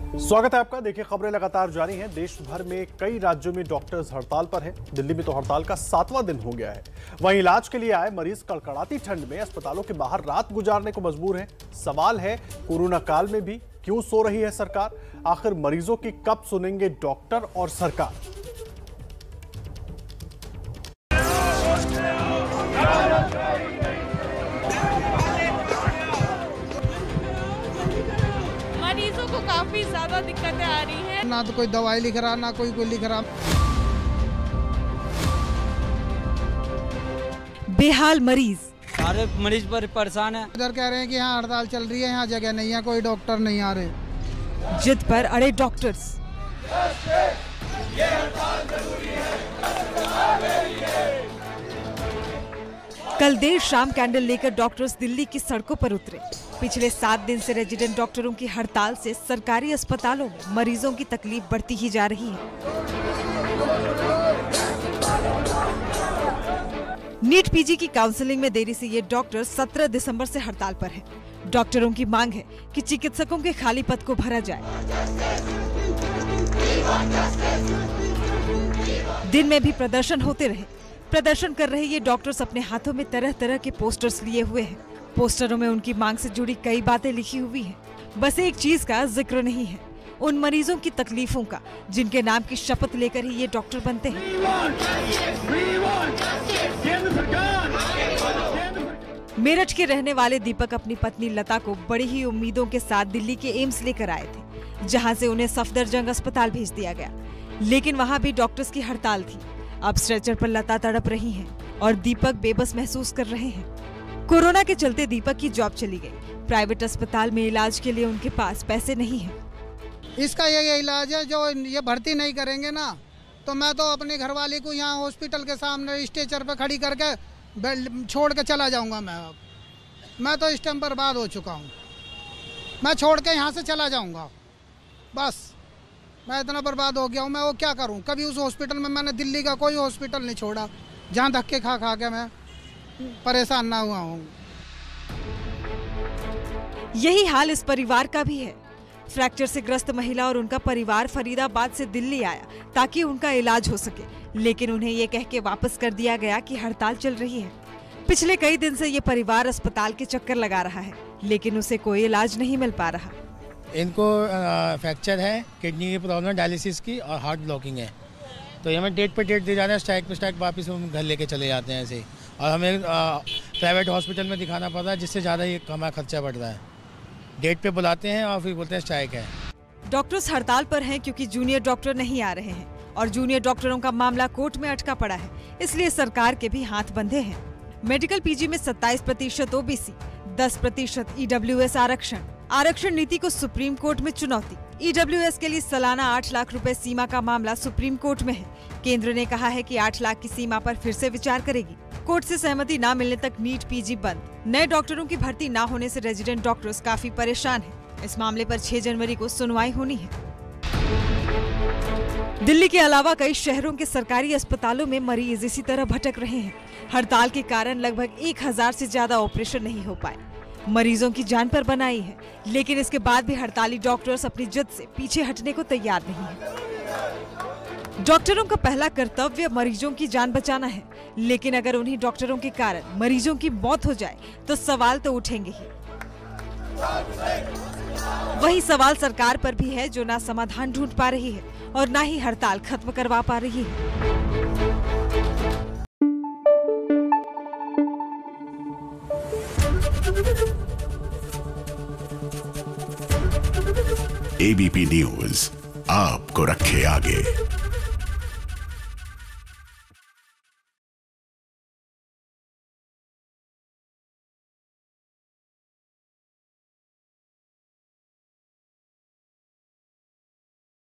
स्वागत है आपका। देखिए, खबरें लगातार जारी हैं। देश भर में कई राज्यों में डॉक्टर्स हड़ताल पर हैं। दिल्ली में तो हड़ताल का 7वां दिन हो गया है। वहीं इलाज के लिए आए मरीज कड़कड़ाती ठंड में अस्पतालों के बाहर रात गुजारने को मजबूर हैं। सवाल है, कोरोना काल में भी क्यों सो रही है सरकार? आखिर मरीजों की कब सुनेंगे डॉक्टर और सरकार? मरीजों को काफी ज्यादा दिक्कतें आ रही हैं। ना तो कोई दवाई लिख रहा, ना कोई लिख रहा। बेहाल मरीज, सारे मरीज पर परेशान है। इधर कह रहे हैं कि यहाँ हड़ताल चल रही है, यहाँ जगह नहीं है, कोई डॉक्टर नहीं आ रहे। जिद पर अड़े डॉक्टर्स। कल देर शाम कैंडल लेकर डॉक्टर्स दिल्ली की सड़कों पर उतरे। पिछले 7 दिन से रेजिडेंट डॉक्टरों की हड़ताल से सरकारी अस्पतालों में मरीजों की तकलीफ बढ़ती ही जा रही है। नीट पीजी की काउंसलिंग में देरी से ये डॉक्टर 17 दिसंबर से हड़ताल पर हैं। डॉक्टरों की मांग है कि चिकित्सकों के खाली पद को भरा जाए। दिन में भी प्रदर्शन होते रहे। प्रदर्शन कर रहे ये डॉक्टर्स अपने हाथों में तरह तरह के पोस्टर्स लिए हुए हैं। पोस्टरों में उनकी मांग से जुड़ी कई बातें लिखी हुई हैं। बस एक चीज का जिक्र नहीं है, उन मरीजों की तकलीफों का जिनके नाम की शपथ लेकर ही ये डॉक्टर बनते हैं। मेरठ के रहने वाले दीपक अपनी पत्नी लता को बड़ी ही उम्मीदों के साथ दिल्ली के एम्स लेकर आए थे, जहां से उन्हें सफदरजंग अस्पताल भेज दिया गया। लेकिन वहां भी डॉक्टर्स की हड़ताल थी। अब स्ट्रेचर पर लता तड़प रही हैं और दीपक बेबस महसूस कर रहे हैं। कोरोना के चलते दीपक की जॉब चली गई। प्राइवेट अस्पताल में इलाज के लिए उनके पास पैसे नहीं हैं। इसका ये इलाज है, जो ये भर्ती नहीं करेंगे ना तो मैं तो अपनी घरवाली को यहाँ हॉस्पिटल के सामने स्ट्रेचर पे खड़ी करके छोड़ के चला जाऊंगा। मैं तो इस टाइम बर्बाद हो चुका हूँ। मैं छोड़ के यहाँ से चला जाऊंगा, बस मैं इतना बर्बाद हो गया हूँ। मैं वो क्या करूँ? कभी उस हॉस्पिटल में, मैंने दिल्ली का कोई हॉस्पिटल नहीं छोड़ा जहाँ धक्के खा खा के मैं परेशान ना हुआ हूँ। यही हाल इस परिवार का भी है। फ्रैक्चर से ग्रस्त महिला और उनका परिवार फरीदाबाद से दिल्ली आया ताकि उनका इलाज हो सके, लेकिन उन्हें ये कह के वापस कर दिया गया कि हड़ताल चल रही है। पिछले कई दिन से ये परिवार अस्पताल के चक्कर लगा रहा है, लेकिन उसे कोई इलाज नहीं मिल पा रहा। इनको फ्रैक्चर है, किडनी की प्रॉब्लम, डायलिसिस की और हार्ट ब्लॉकिंग है। तो हमें डेट पे डेट दे जाते हैं, स्ट्राइक पे स्ट्राइक, वापस हम घर लेके चले जाते हैं ऐसे ही। और हमें प्राइवेट हॉस्पिटल में दिखाना पड़ता है, जिससे ज़्यादा ही हमारा खर्चा बढ़ रहा है। डेट पे बुलाते हैं और फिर बोलते हैं स्ट्राइक है। डॉक्टर्स हड़ताल पर हैं क्योंकि जूनियर डॉक्टर नहीं आ रहे हैं और जूनियर डॉक्टरों का मामला कोर्ट में अटका पड़ा है, इसलिए सरकार के भी हाथ बंधे हैं। मेडिकल पीजी में 27% ओबीसी, 10% ईडब्ल्यूएस आरक्षण नीति को सुप्रीम कोर्ट में चुनौती। ईडब्ल्यूएस के लिए सालाना 8 लाख रुपए सीमा का मामला सुप्रीम कोर्ट में है। केंद्र ने कहा है कि 8 लाख की सीमा पर फिर से विचार करेगी। कोर्ट से सहमति न मिलने तक नीट पीजी बंद। नए डॉक्टरों की भर्ती न होने से रेजिडेंट डॉक्टर्स काफी परेशान हैं। इस मामले पर 6 जनवरी को सुनवाई होनी है। दिल्ली के अलावा कई शहरों के सरकारी अस्पतालों में मरीज इसी तरह भटक रहे हैं। हड़ताल के कारण लगभग 1000 से ज्यादा ऑपरेशन नहीं हो पाए। मरीजों की जान पर बनाई है, लेकिन इसके बाद भी हड़ताली डॉक्टर्स अपनी जिद से पीछे हटने को तैयार नहीं है। डॉक्टरों का पहला कर्तव्य मरीजों की जान बचाना है, लेकिन अगर उन्हीं डॉक्टरों के कारण मरीजों की मौत हो जाए तो सवाल तो उठेंगे ही। वही सवाल सरकार पर भी है, जो ना समाधान ढूंढ पा रही है और ना ही हड़ताल खत्म करवा पा रही है। एबीपी न्यूज आपको रखे आगे।